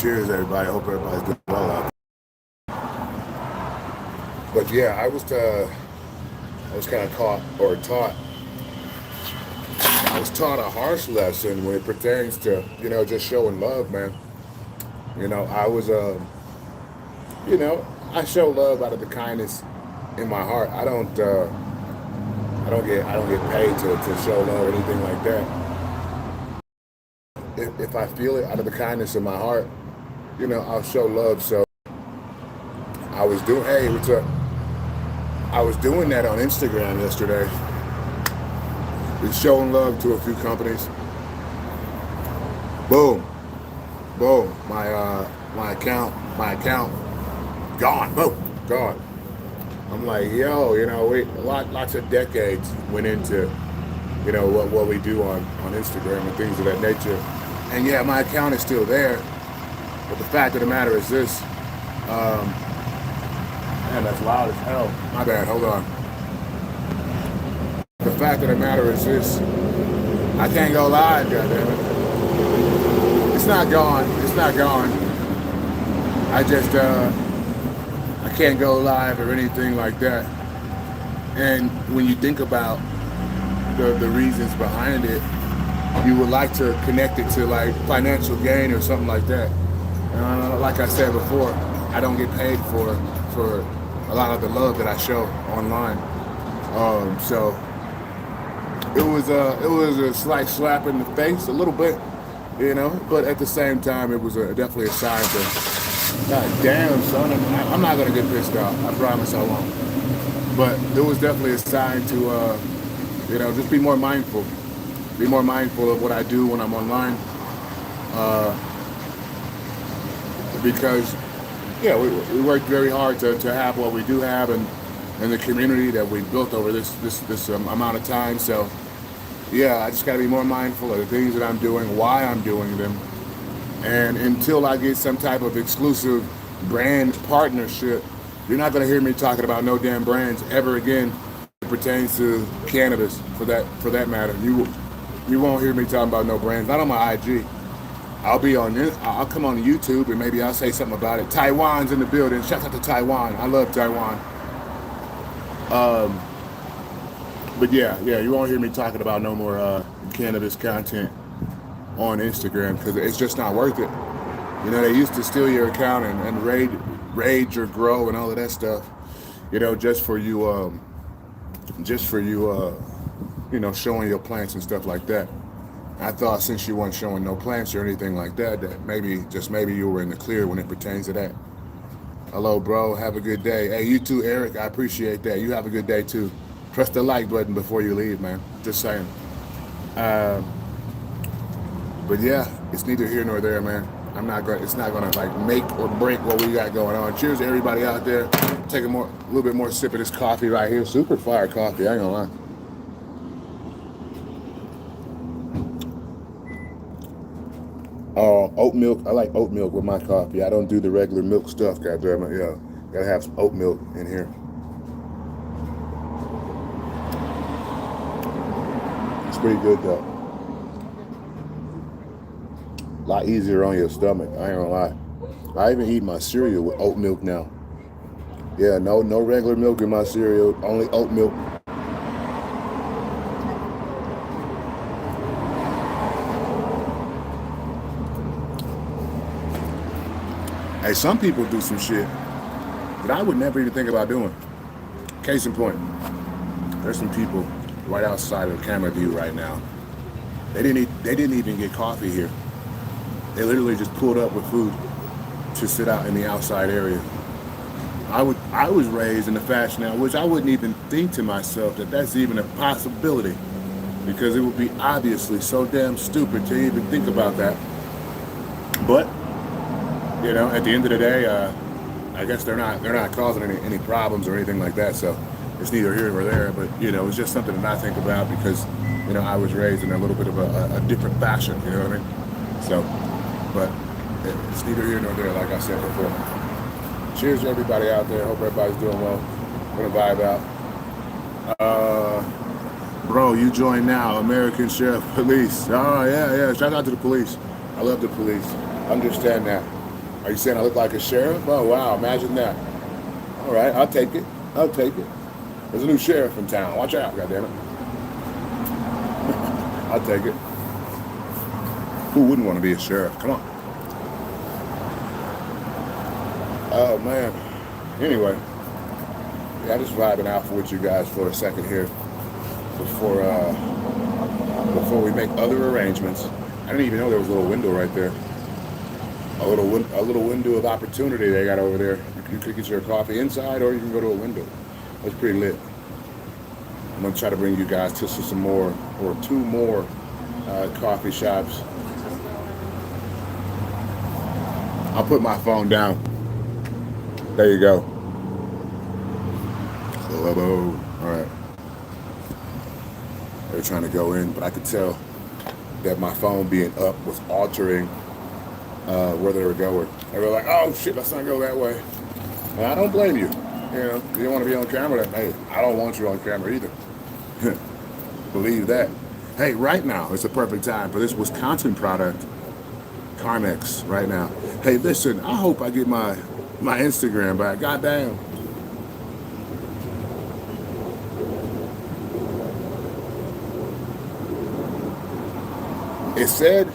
Cheers, everybody. I hope everybody's doing well out there. But yeah, I was kind of taught. I was taught a harsh lesson when it pertains to just showing love, man. I was I show love out of the kindness in my heart. I don't get paid to show love or anything like that. If I feel it out of the kindness of my heart, I'll show love. So I was doing, hey, what's up? I was doing that on Instagram yesterday. Been showing love to a few companies. Boom, boom. My account, gone. Boom, gone. I'm like, yo, lots of decades went into, what we do on Instagram and things of that nature. And yeah, my account is still there. But the fact of the matter is this. Man, that's loud as hell. My bad, hold on. The fact of the matter is this. I can't go live, goddammit. It's not gone. It's not gone. I just, I can't go live or anything like that. And when you think about the reasons behind it, you would like to connect it to like financial gain or something like that. Like I said before, I don't get paid for a lot of the love that I show online. So it was a slight slap in the face, a little bit, but at the same time, it was definitely a sign to, God damn, son, I'm not gonna get pissed off. I promise I won't. But it was definitely a sign to, just be more mindful. Be more mindful of what I do when I'm online. Because, yeah, we worked very hard to have what we do have and the community that we built over this amount of time. So, yeah, I just got to be more mindful of the things that I'm doing, why I'm doing them. And until I get some type of exclusive brand partnership, you're not going to hear me talking about no damn brands ever again. It pertains to cannabis, for that matter. You won't hear me talking about no brands. Not on my IG. I'll come on YouTube and maybe I'll say something about it. Taiwan's in the building. Shout out to Taiwan. I love Taiwan. But yeah, you won't hear me talking about no more cannabis content on Instagram because it's just not worth it. They used to steal your account and raid your grow and all of that stuff. Just for you, showing your plants and stuff like that. I thought since you weren't showing no plants or anything like that, that maybe you were in the clear when it pertains to that. Hello, bro. Have a good day. Hey, you too, Eric. I appreciate that. You have a good day too. Press the like button before you leave, man. Just saying. But yeah, it's neither here nor there, man. It's not gonna like make or break what we got going on. Cheers to everybody out there. Take a little bit more sip of this coffee right here. Super fire coffee. I ain't gonna lie. Oat milk. I like oat milk with my coffee. I don't do the regular milk stuff, goddammit. Yeah, gotta have some oat milk in here. It's pretty good though. A lot easier on your stomach. I ain't gonna lie. I even eat my cereal with oat milk now. Yeah, no regular milk in my cereal. Only oat milk. Hey, some people do some shit that I would never even think about doing. Case in point, there's some people right outside of the camera view right now. They didn't even get coffee here. They literally just pulled up with food to sit out in the outside area. I was raised in a fashion now, which I wouldn't even think to myself that that's even a possibility, because it would be obviously so damn stupid to even think about that. But at the end of the day, I guess they're not causing any problems or anything like that. So it's neither here nor there. But it's just something that I think about because I was raised in a little bit of a different fashion. You know what I mean? So, but it's neither here nor there, like I said before. Cheers to everybody out there. Hope everybody's doing well. Gonna vibe out. Bro, you join now. American Chef Police. Oh yeah. Shout out to the police. I love the police. Understand that. Are you saying I look like a sheriff? Oh, wow, imagine that. All right, I'll take it. I'll take it. There's a new sheriff in town. Watch out, goddammit. I'll take it. Who wouldn't want to be a sheriff? Come on. Oh, man. Anyway, yeah, I'm just vibing out with you guys for a second here before we make other arrangements. I didn't even know there was a little window right there. A little window of opportunity they got over there. You could get your coffee inside, or you can go to a window. That's pretty lit. I'm gonna try to bring you guys to some more, or two more coffee shops. I'll put my phone down. There you go. Hello. All right. They're trying to go in, but I could tell that my phone being up was altering where they were going. They were like, "Oh shit, let's not go that way." And I don't blame you. You know, you don't want to be on camera. Hey, I don't want you on camera either. Believe that. Hey, right now it's a perfect time for this Wisconsin product, Carmex. Right now. Hey, listen. I hope I get my Instagram back. Goddamn. It said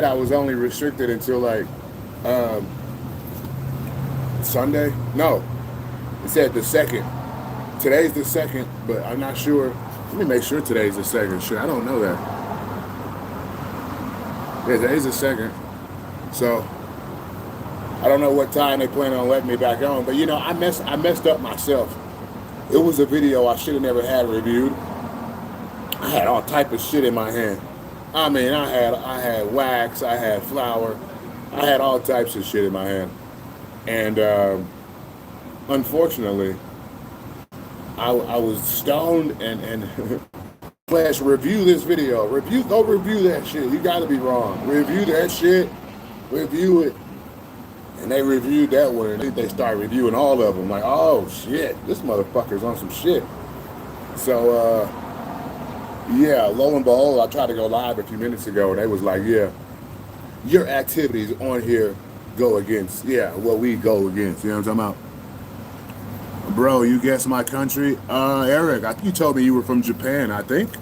I was only restricted until like Sunday. No, it said the 2nd. Today's the 2nd, but I'm not sure. Let me make sure today's the 2nd. Shit, I don't know that. Yeah, today's the 2nd. So I don't know what time they plan on letting me back on. But you know, I messed up myself. It was a video I should have never had reviewed. I had all type of shit in my hand. I mean, I had wax, I had flour, I had all types of shit in my hand. And unfortunately, I was stoned and Flash, review this video. Go review that shit. You gotta be wrong. Review that shit. Review it. And they reviewed that one, and they started reviewing all of them. Like, oh shit, this motherfucker's on some shit. So yeah, lo and behold, I tried to go live a few minutes ago, and they was like, yeah, your activities on here go against, what we go against. You know what I'm talking about? Bro, you guessed my country? Eric, you told me you were from Japan, I think.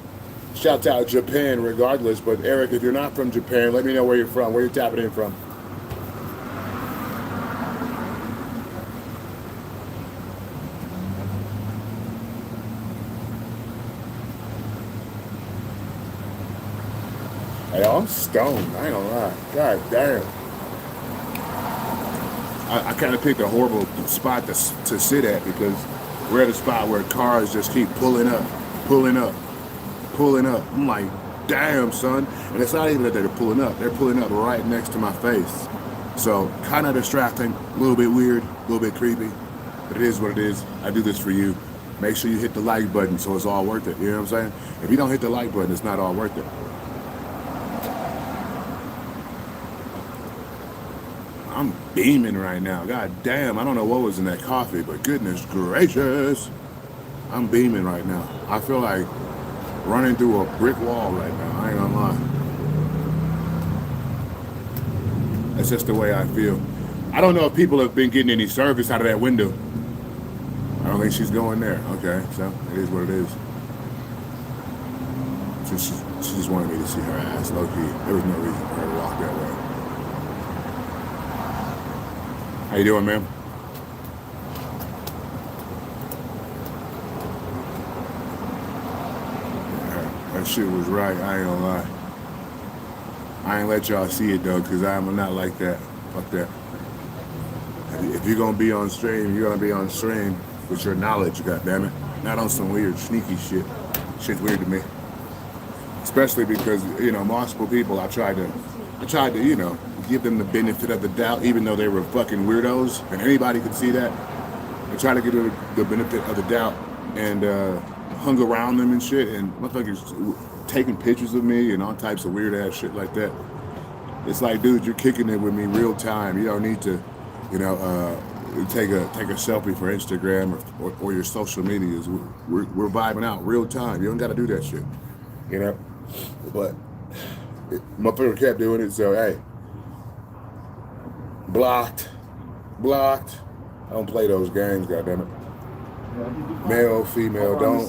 Shout out Japan regardless, but Eric, if you're not from Japan, let me know where you're from, where you're tapping in from. Hey, I'm stoned. I ain't gonna lie. God damn. I kind of picked a horrible spot to sit at because we're at a spot where cars just keep pulling up. I'm like, damn, son. And it's not even that they're pulling up. They're pulling up right next to my face. So kind of distracting, a little bit weird, a little bit creepy. But it is what it is. I do this for you. Make sure you hit the like button so it's all worth it. You know what I'm saying? If you don't hit the like button, it's not all worth it. I'm beaming right now. God damn, I don't know what was in that coffee, but goodness gracious, I'm beaming right now. I feel like running through a brick wall right now. I ain't gonna lie. That's just the way I feel. I don't know if people have been getting any service out of that window. I don't think she's going there. Okay, so it is what it is. She just wanted me to see her ass, low key. There was no reason for her to walk that way. How you doing, man? Yeah, that shit was right. I ain't gonna lie. I ain't let y'all see it though, cause I'm not like that. Fuck that. If you're gonna be on stream, you're gonna be on stream with your knowledge. Goddammit, not on some weird sneaky shit. Shit's weird to me. Especially because multiple people I tried to give them the benefit of the doubt, even though they were fucking weirdos, and anybody could see that. I tried to give them the benefit of the doubt and hung around them and shit, and motherfuckers taking pictures of me and all types of weird ass shit like that. It's like, dude, you're kicking it with me real time. You don't need to, take a selfie for Instagram or your social medias. We're vibing out real time. You don't got to do that shit, But motherfucker kept doing it, so hey. Blocked. Blocked. I don't play those games, goddammit. Male, female, don't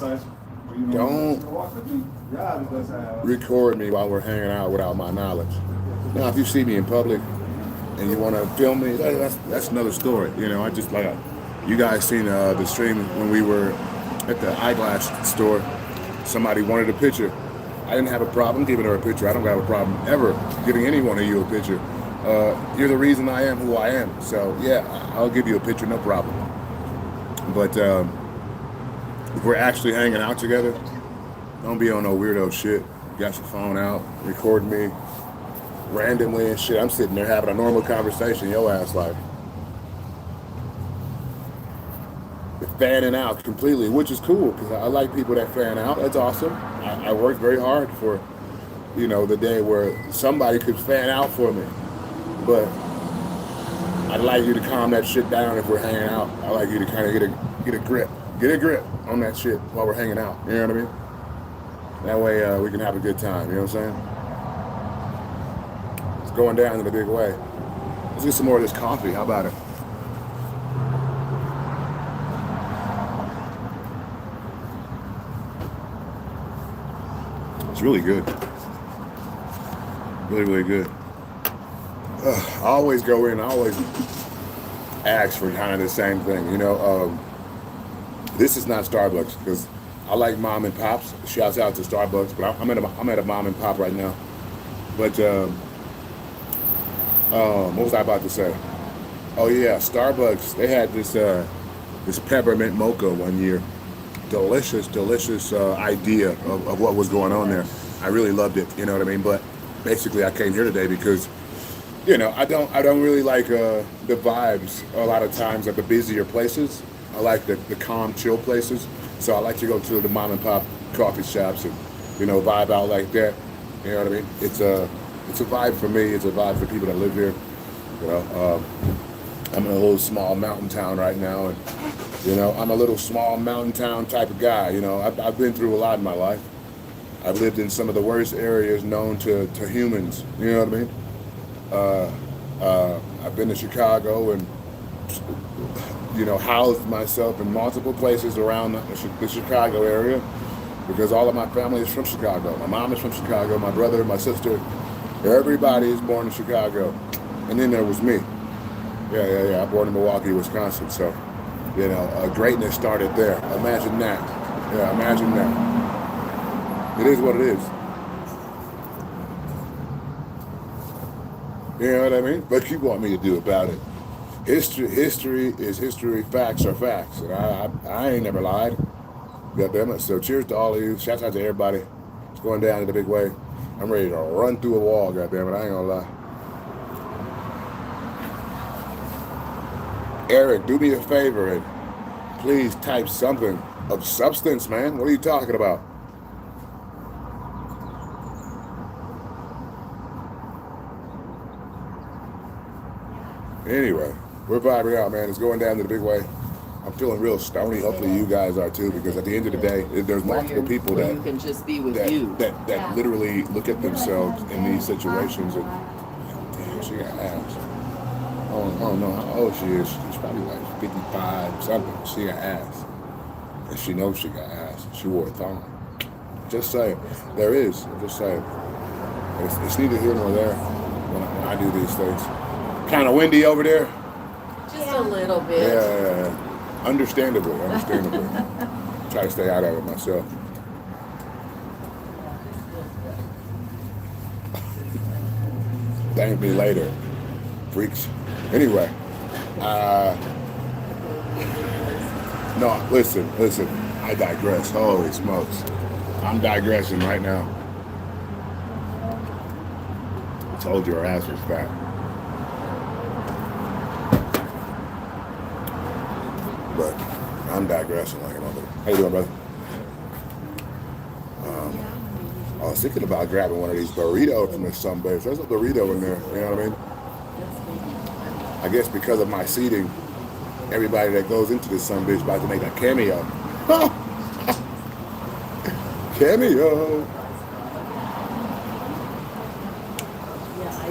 record me while we're hanging out without my knowledge. Now, if you see me in public and you want to film me, that's another story. You know, I just like you guys seen the stream when we were at the eyeglass store. Somebody wanted a picture. I didn't have a problem giving her a picture. I don't have a problem ever giving any one of you a picture. You're the reason I am who I am. So yeah, I'll give you a picture, no problem. But if we're actually hanging out together, don't be on no weirdo shit. Got your phone out, recording me randomly and shit. I'm sitting there having a normal conversation. Your ass like fanning out completely, which is cool because I like people that fan out. That's awesome. I worked very hard for, you know, the day where somebody could fan out for me. But I'd like you to calm that shit down if we're hanging out. I like you to kind of get a grip on that shit while we're hanging out. You know what I mean? That way we can have a good time. You know what I'm saying? It's going down in a big way. Let's get some more of this coffee. How about it? It's really good. Really, really good. I always go in, I always ask for kind of the same thing, you know. This is not Starbucks because I like mom and pops. Shouts out to Starbucks, but I'm at a mom and pop right now. But what was I about to say? Oh yeah, Starbucks. They had this peppermint mocha one year. Delicious idea of what was going on there. I really loved it. You know what I mean? But basically, I came here today because, you know, I don't really like the vibes a lot of times at the busier places. I like the calm, chill places. So I like to go to the mom and pop coffee shops and, you know, vibe out like that. You know what I mean? It's a vibe for me. It's a vibe for people that live here. You know, I'm in a little small mountain town right now, and you know, I'm a little small mountain town type of guy. You know, I've been through a lot in my life. I've lived in some of the worst areas known to humans. You know what I mean? I've been to Chicago and, you know, housed myself in multiple places around the Chicago area because all of my family is from Chicago. My mom is from Chicago, my brother, my sister, everybody is born in Chicago. And then there was me. Yeah. I'm born in Milwaukee, Wisconsin. So, you know, greatness started there. Imagine that. Yeah, imagine that. It is what it is. You know what I mean? What you want me to do about it? History is history. Facts are facts. And I ain't never lied. Goddamn it. So cheers to all of you. Shouts out to everybody. It's going down in a big way. I'm ready to run through a wall. Goddamn it. I ain't gonna lie. Eric, do me a favor and please type something of substance, man. What are you talking about? Anyway, we're vibing out, man. It's going down to the big way. I'm feeling real stony. Hopefully you guys are too, because at the end of the day, there's multiple people that you can just be with that literally look at themselves in these situations and damn, she got ass. I don't know how old she is. She's probably like 55 something. She got ass. And she knows she got ass. She wore a thong. Just saying. There is. I'm just saying. It's neither here nor there when I do these things. Kind of windy over there. Just a little bit. Yeah. Understandably. Try to stay out of it myself. Thank me later, freaks. Anyway, no, listen, I digress. Holy smokes. I'm digressing right now. I told you her ass was fat. But I'm digressing like a mother. How you doing, brother? I was thinking about grabbing one of these burritos from this sumbase. There's a burrito in there, you know what I mean? I guess because of my seating, everybody that goes into this sumbase about to make a cameo. Cameo!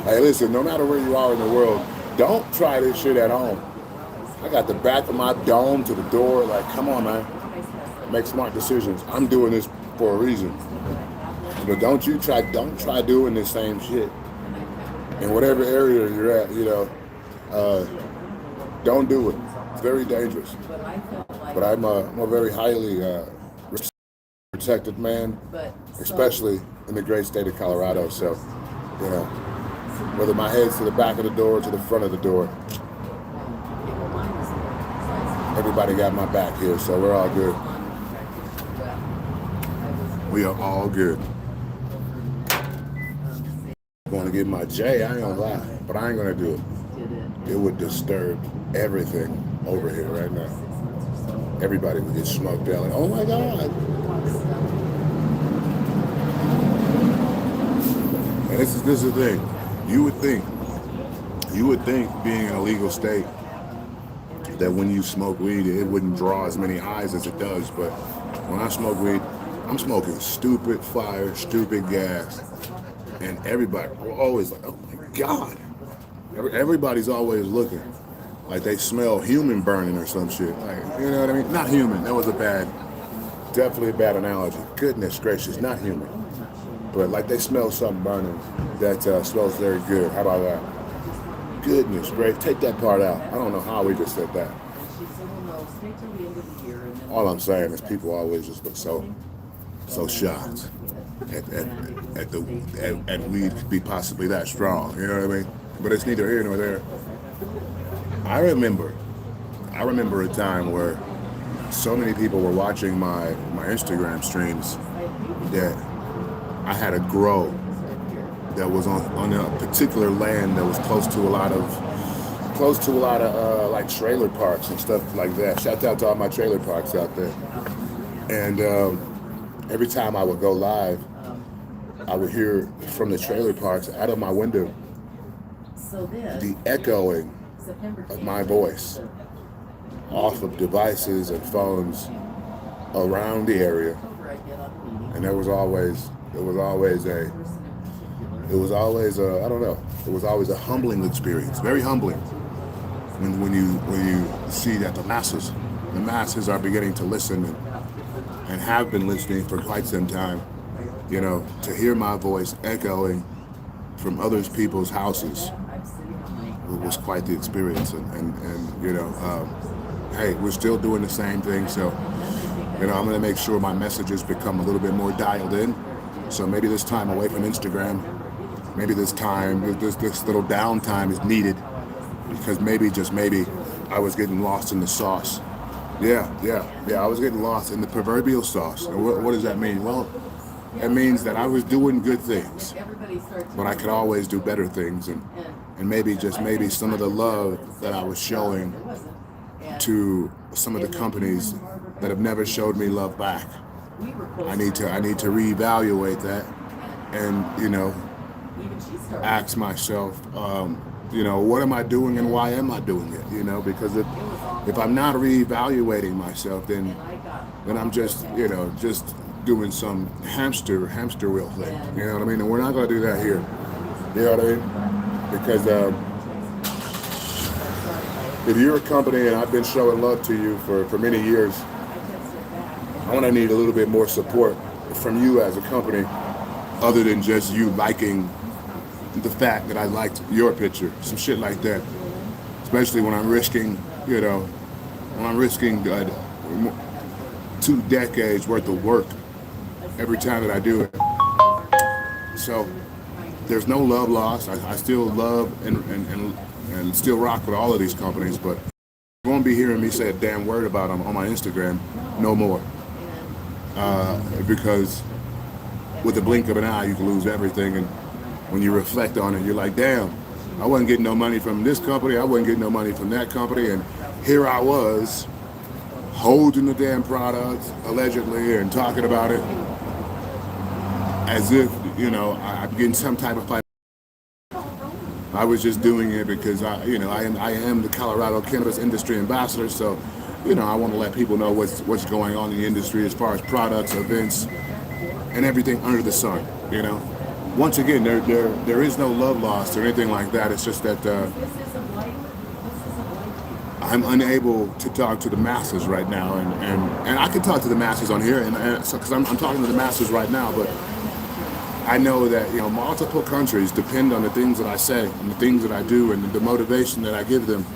Hey, listen, no matter where you are in the world, Don't try this shit at home. I got the back of my dome to the door. Like, come on, man. Make smart decisions. I'm doing this for a reason. But don't try doing the same shit in whatever area you're at, don't do it. It's very dangerous. But I'm a very highly protected man, especially in the great state of Colorado. So, whether my head's to the back of the door or to the front of the door, everybody got my back here, so we're all good. We are all good. I'm going to get my J, I ain't gonna lie, but I ain't gonna do it. It would disturb everything over here right now. Everybody would get smoked out like, oh my God. And this is the thing. You would think being in a legal state that when you smoke weed, it wouldn't draw as many eyes as it does. But when I smoke weed, I'm smoking stupid fire, stupid gas. And everybody, we're always like, oh my God. Everybody's always looking like they smell human burning or some shit. Like, you know what I mean? Not human. That was definitely a bad analogy. Goodness gracious, not human. But like they smell something burning that smells very good. How about that? Goodness gracious. Take that part out. I don't know how we just said that. All I'm saying is people always just look so shocked at weed could be possibly that strong. You know what I mean? But it's neither here nor there. I remember a time where so many people were watching my Instagram streams that I had a grow that was on a particular land that was close to a lot of like trailer parks and stuff like that. Shout out to all my trailer parks out there. And every time I would go live, I would hear from the trailer parks out of my window the echoing of my voice off of devices and phones around the area. And it was always a humbling experience, very humbling when you see that the masses are beginning to listen and have been listening for quite some time, to hear my voice echoing from other people's houses. It was quite the experience, and hey, we're still doing the same thing, so I'm going to make sure my messages become a little bit more dialed in. So maybe this time away from Instagram, maybe this little downtime is needed, because just maybe I was getting lost in the sauce. Yeah, I was getting lost in the proverbial sauce. And what does that mean? Well, it means that I was doing good things, but I could always do better things, and maybe some of the love that I was showing to some of the companies that have never showed me love back. I need to reevaluate that, and ask myself, what am I doing and why am I doing it? Because if I'm not reevaluating myself, then I'm just doing some hamster wheel thing. You know what I mean? And we're not going to do that here. You know what I mean? Because if you're a company and I've been showing love to you for many years, I'm going to need a little bit more support from you as a company, other than just you liking the fact that I liked your picture, some shit like that. Especially when I'm risking, 2 decades worth of work every time that I do it. So there's no love lost. I still love and still rock with all of these companies, but you won't be hearing me say a damn word about them on my Instagram no more. Because with the blink of an eye, you can lose everything. And when you reflect on it, you're like, damn, I wasn't getting no money from this company. I wasn't getting no money from that company. And here I was holding the damn product, allegedly, and talking about it as if, I'm getting some type of fight. I was just doing it because I am the Colorado cannabis industry ambassador. So, I want to let people know what's going on in the industry as far as products, events, and everything under the sun. Once again, there is no love lost or anything like that. It's just that I'm unable to talk to the masses right now, and I can talk to the masses on here, and so because I'm talking to the masses right now, but I know that multiple countries depend on the things that I say and the things that I do and the motivation that I give them.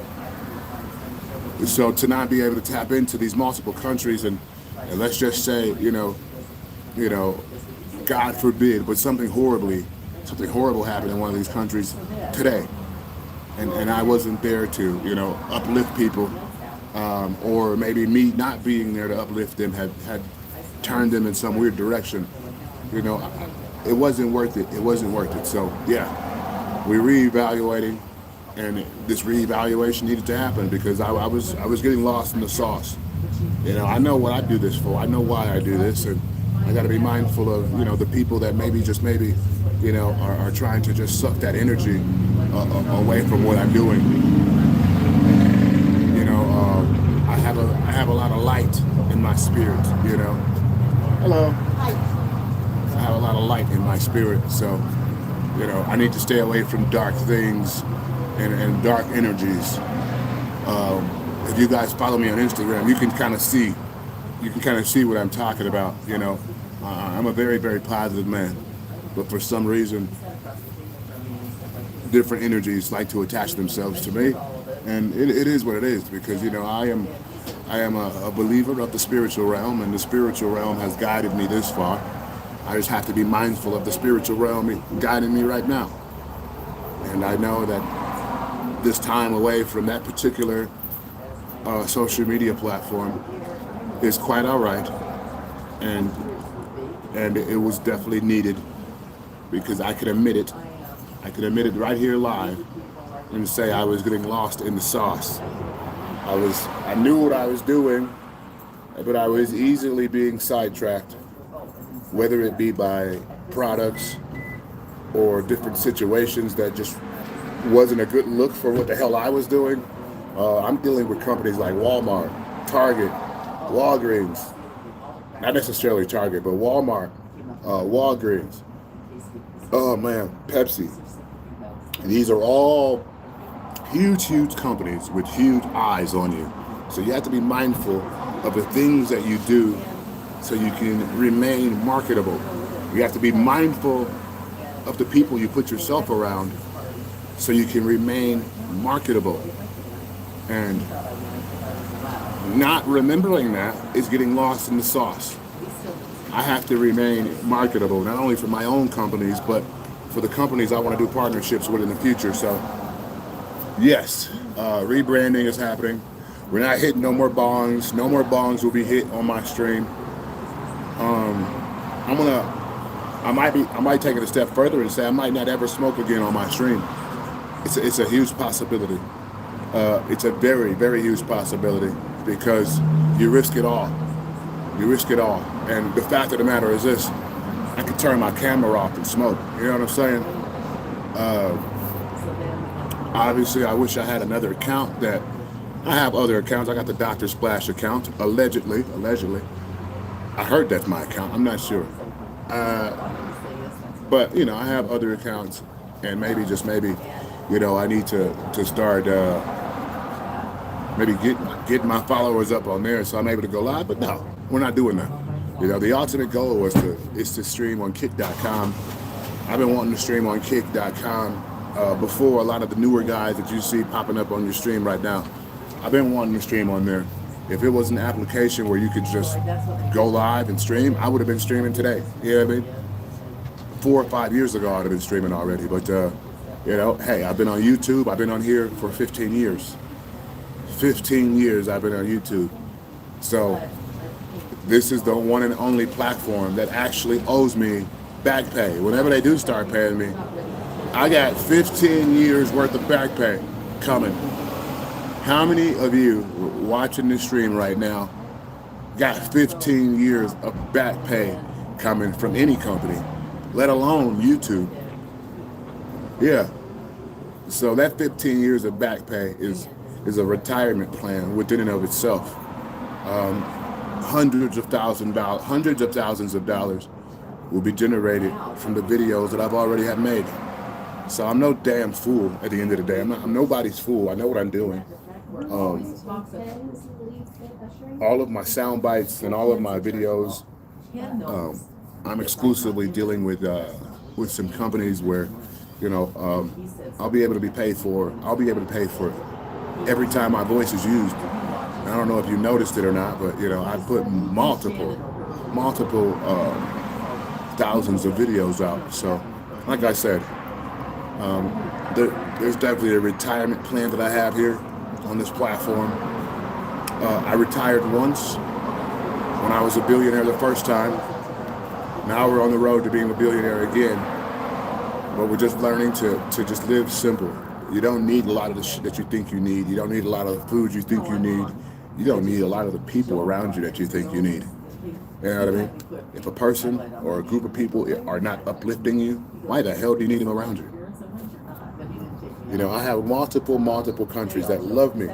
So to not be able to tap into these multiple countries and let's just say God forbid, but something horrible happened in one of these countries today, and I wasn't there to uplift people, or maybe me not being there to uplift them had turned them in some weird direction. It wasn't worth it. It wasn't worth it. So yeah, we're reevaluating, and this reevaluation needed to happen because I was getting lost in the sauce. I know what I do this for. I know why I do this, and I got to be mindful of the people that maybe are trying to just suck that energy away from what I'm doing. I have a lot of light in my spirit. Hello. I have a lot of light in my spirit, so I need to stay away from dark things and dark energies. If you guys follow me on Instagram, you can kind of see what I'm talking about. I'm a very, very positive man, but for some reason, different energies like to attach themselves to me, and it is what it is because I am a believer of the spiritual realm, and the spiritual realm has guided me this far. I just have to be mindful of the spiritual realm guiding me right now. And I know that this time away from that particular social media platform is quite all right. And it was definitely needed because I could admit it. I could admit it right here live and say I was getting lost in the sauce. I knew what I was doing, but I was easily being sidetracked, whether it be by products or different situations that just wasn't a good look for what the hell I was doing. I'm dealing with companies like Walmart, Target, Walgreens, not necessarily Target, but Walmart, Walgreens, oh man, Pepsi. And these are all huge companies with huge eyes on you. So you have to be mindful of the things that you do so you can remain marketable. You have to be mindful of the people you put yourself around so you can remain marketable. And not remembering that is getting lost in the sauce. I have to remain marketable, not only for my own companies, but for the companies I want to do partnerships with in the future. So yes, rebranding is happening. We're not hitting no more bongs. No more bongs will be hit on my stream. I might take it a step further and say I might not ever smoke again on my stream. It's a huge possibility. It's a very, very huge possibility because you risk it all. You risk it all. And the fact of the matter is this, I could turn my camera off and smoke. You know what I'm saying? Obviously, I wish I had another account that I have other accounts. I got the Dr. Splash account, allegedly. I heard that's my account. I'm not sure. But, I have other accounts, and maybe I need to start maybe get my followers up on there so I'm able to go live. But no, we're not doing that. The ultimate goal is to stream on Kick.com. I've been wanting to stream on Kick.com before a lot of the newer guys that you see popping up on your stream right now. I've been wanting to stream on there. If it was an application where you could just go live and stream, I would have been streaming today. You know what I mean? 4 or 5 years ago, I'd have been streaming already. But, hey, I've been on YouTube. I've been on here for 15 years. 15 years I've been on YouTube. So this is the one and only platform that actually owes me back pay. Whenever they do start paying me, I got 15 years worth of back pay coming. How many of you watching this stream right now got 15 years of back pay coming from any company, let alone YouTube? Yeah. So that 15 years of back pay is a retirement plan within and of itself. Hundreds of thousands of dollars will be generated from the videos that I've already have made. So I'm no damn fool at the end of the day. I'm nobody's fool. I know what I'm doing. all of my sound bites and all of my videos, I'm exclusively dealing with some companies where, I'll be able to be paid for. I'll be able to pay for every time my voice is used. I don't know if you noticed it or not, but I put multiple thousands of videos out. So, like I said, there's definitely a retirement plan that I have here on this platform. I retired once when I was a billionaire the first time. Now we're on the road to being a billionaire again. But we're just learning to just live simple. You don't need a lot of the shit that you think you need. You don't need a lot of the food you think you need. You don't need a lot of the people around you that you think you need. You know what I mean? If a person or a group of people are not uplifting you, why the hell do you need them around you? I have multiple countries that love me,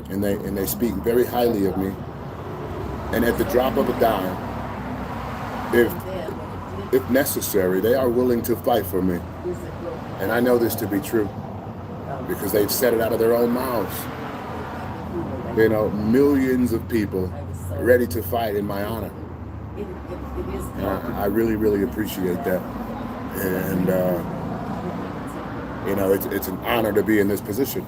and they speak very highly of me. And at the drop of a dime, if necessary, they are willing to fight for me. And I know this to be true because they've said it out of their own mouths. Millions of people ready to fight in my honor. And I really, really appreciate that. And, it's an honor to be in this position.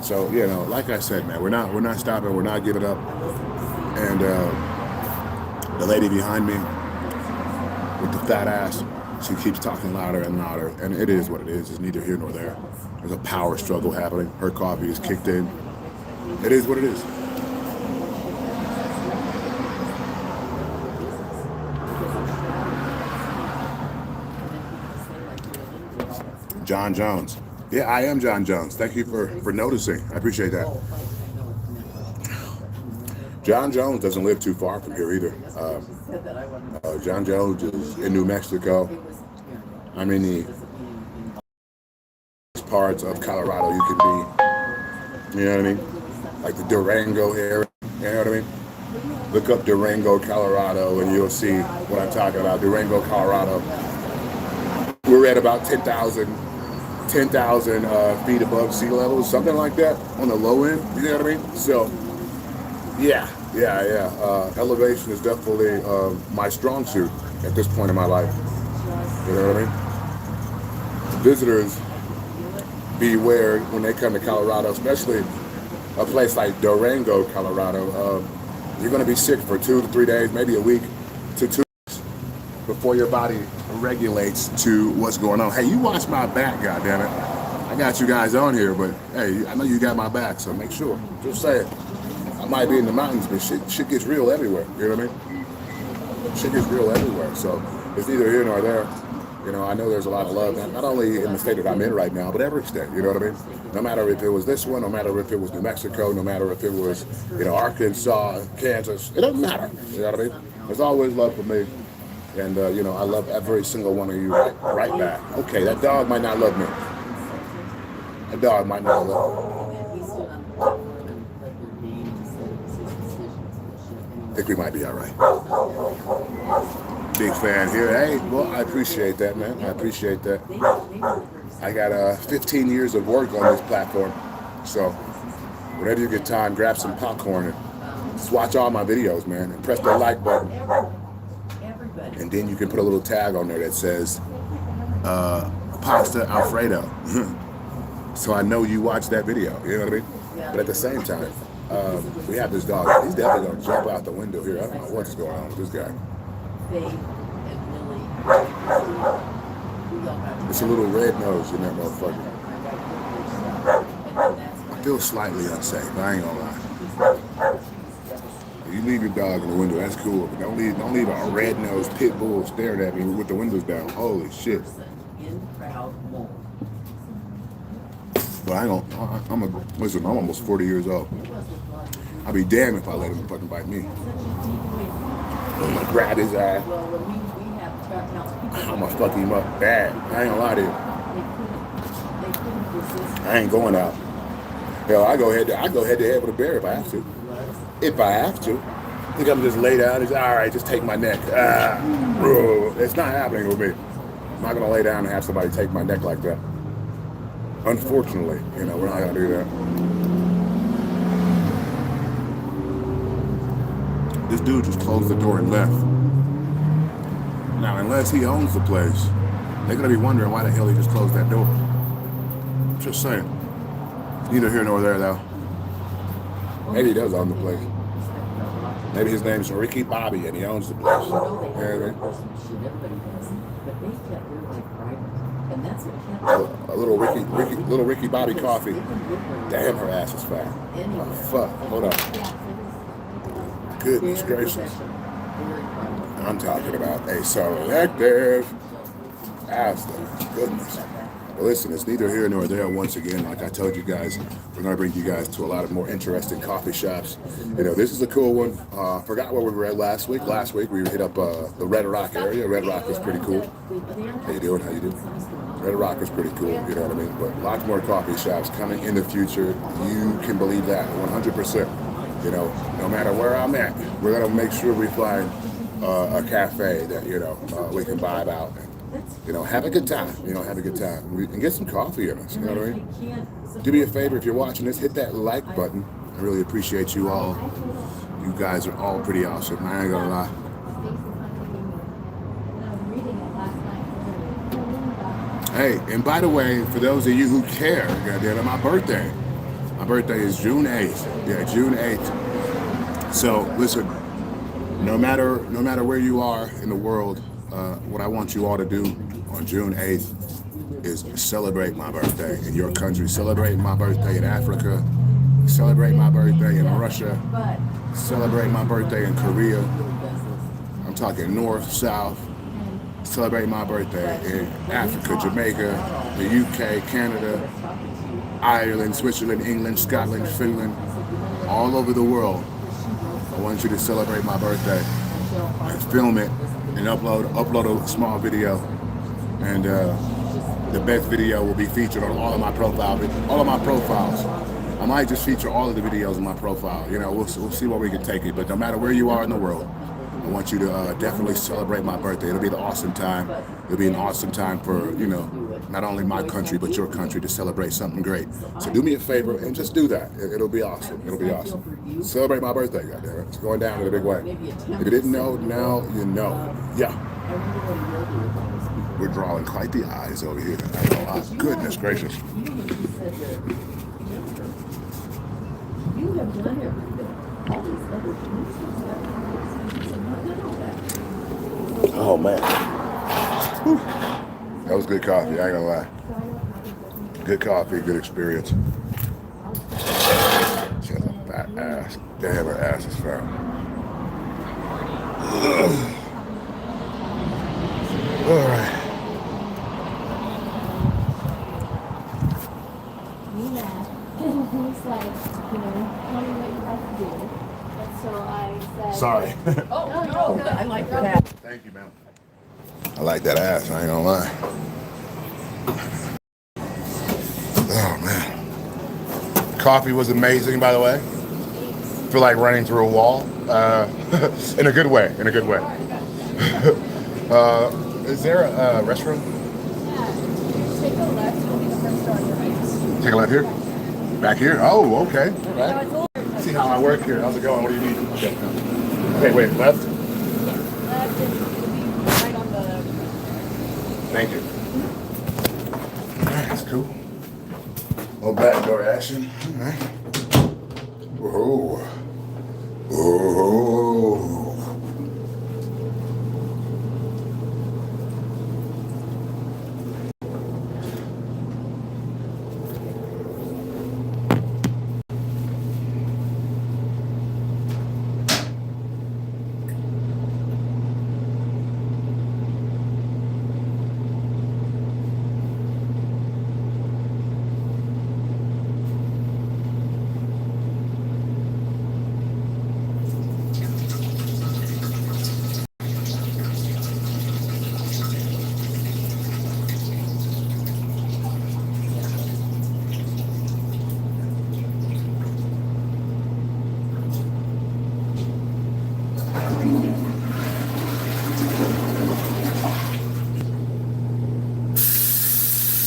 So, like I said, man, we're not stopping, we're not giving up. And the lady behind me with the fat ass, she keeps talking louder and louder, and it is what it is. It's neither here nor there. There's a power struggle happening. Her coffee is kicked in. It is what it is. John Jones. Yeah, I am John Jones. Thank you for noticing. I appreciate that. John Jones doesn't live too far from here either. John Jones is in New Mexico. I'm in the parts of Colorado you could be. You know what I mean? Like the Durango area. You know what I mean? Look up Durango, Colorado, and you'll see what I'm talking about. Durango, Colorado. We're at about 10,000 feet above sea level, something like that on the low end. You know what I mean? So, yeah. Elevation is definitely my strong suit at this point in my life. You know what I mean? Visitors beware when they come to Colorado, especially a place like Durango, Colorado. You're going to be sick for 2 to 3 days, maybe a week to 2 weeks before your body regulates to what's going on. Hey, you watch my back, goddammit. I got you guys on here, but hey, I know you got my back, so make sure. Just say it. I might be in the mountains, but shit gets real everywhere. You know what I mean? Shit gets real everywhere. So it's neither here nor there. I know there's a lot of love, not only in the state that I'm in right now, but every state. You know what I mean? No matter if it was this one, no matter if it was New Mexico, no matter if it was, Arkansas, Kansas. It doesn't matter. You know what I mean? There's always love for me. And, I love every single one of you right back. Okay, that dog might not love me. That dog might not love me. I think we might be all right. Big fan here. Hey, well, I appreciate that, man. I appreciate that. I got 15 years of work on this platform. So whenever you get time, grab some popcorn and just watch all my videos, man. And press the like button. And then you can put a little tag on there that says pasta Alfredo. So I know you watched that video. You know what I mean? But at the same time, we have this dog. He's definitely going to jump out the window here. I don't know what's going on with this guy. It's a little red nose in that motherfucker. I feel slightly unsafe. I ain't gonna lie. You leave your dog in the window, that's cool. But don't leave a red nosed pit bull staring at me with the windows down. Holy shit. But listen, I'm almost 40 years old. I'll be damned if I let him fucking bite me. I'm gonna grab his ass. I'm gonna fuck him up bad. I ain't gonna lie to you. I ain't going out. Hell, I go head to head with a bear if I have to. If I have to. I think I'm just lay down. It's all right. Just take my neck. It's not happening with me. I'm not gonna lay down and have somebody take my neck like that. Unfortunately, we're not gonna do that. This dude just closed the door and left. Now, unless he owns the place, they're gonna be wondering why the hell he just closed that door. Just saying. Neither here nor there, though. Maybe he does own the place. Maybe his name's Ricky Bobby and he owns the place. A little Ricky Bobby coffee. Damn, her ass is fat. Oh, fuck. Hold on. Goodness gracious. I'm talking about a selective ass. Goodness. Well, listen, it's neither here nor there. Once again, like I told you guys, we're going to bring you guys to a lot of more interesting coffee shops. You know, this is a cool one. Forgot where we were at last week. Last week, we hit up the Red Rock area. Red Rock is pretty cool. How you doing? How you doing? Red Rock is pretty cool, you know what I mean? But lots more coffee shops coming in the future. You can believe that 100%. You know, no matter where I'm at, we're going to make sure we find a cafe that, you know, we can vibe out. You know, have a good time. You know, have a good time. And get some coffee in us. You know what I mean? Do me a favor if you're watching this, hit that like button. I really appreciate you all. You guys are all pretty awesome. I ain't gonna lie. Hey, and by the way, for those of you who care, goddamn, my birthday. My birthday is June 8th. Yeah, June 8th. So listen, no matter where you are in the world, what I want you all to do on June 8th is celebrate my birthday in your country. Celebrate my birthday in Africa. Celebrate my birthday in Russia. Celebrate my birthday in Korea. I'm talking north, south. Celebrate my birthday in Africa, Jamaica, the UK, Canada, Ireland, Switzerland, England, Scotland, Finland, all over the world. I want you to celebrate my birthday and film it and upload a small video, and the best video will be featured on all of my profiles. I might just feature all of the videos in my profile. You know, we'll see where we can take it. But no matter where you are in the world, I want you to definitely celebrate my birthday. It'll be an awesome time. It'll be an awesome time for, you know, not only my country, but your country to celebrate something great. So do me a favor and just do that. It'll be awesome. It'll be awesome. Celebrate my birthday, goddammit. It's going down in a big way. If you didn't know, now you know. Yeah. We're drawing quite the eyes over here. Oh, goodness gracious. You have done everything. All these other things. Oh man. Whew. That was good coffee, I ain't gonna lie. Good coffee, good experience. She has a fat ass. Damn, her ass is fat. Alright. He's like, you know, tell me what you have to do. And so I said, Sorry. Oh, no, I like that. Thank you, ma'am. I like that ass, I ain't gonna lie. Oh man. Coffee was amazing, by the way. Feel like running through a wall. In a good way, in a good way. Is there a restroom? yeah, take a left, it'll be the first door on your right. Take a left here? Back here? Oh, okay. All No, right. it's a little See how I work here. How's it going? What do you need? Okay. Okay, wait, left? left, and it'll be right on the. Thank you. All right, that's cool. Little backdoor action. All right. Whoa. Whoa.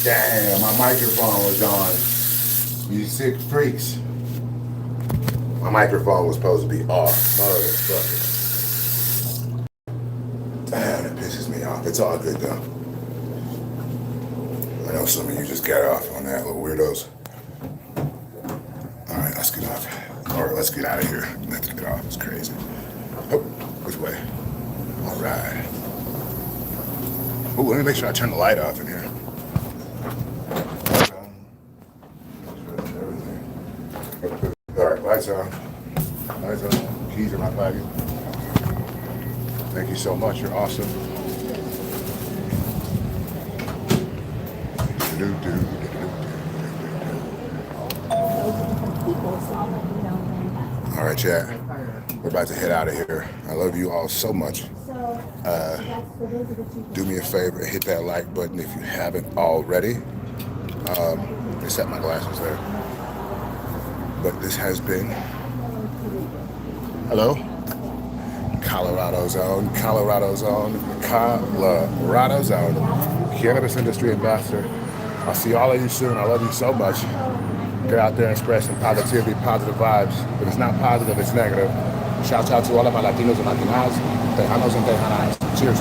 Damn, my microphone was on. You sick freaks. My microphone was supposed to be off. Motherfucker. Damn, it pisses me off. It's all good though. I know some of you just got off on that, little weirdos. All right, let's get off. Or let's get out of here. Let's get off. It's crazy. Oh, which way? All right. Oh, let me make sure I turn the light off in here. All right, lights on. Lights on. Keys in my pocket. Thank you so much. You're awesome. All right, chat. We're about to head out of here. I love you all so much. Do me a favor and hit that like button if you haven't already. They set my glasses there. But this has been, hello? Colorado Zone, Cannabis Industry Ambassador. I'll see all of you soon. I love you so much. Get out there and spread some positivity, positive vibes. If it's not positive, it's negative. Shout out to all of my Latinos and Latinas, Tejanos and Tejanas. Cheers.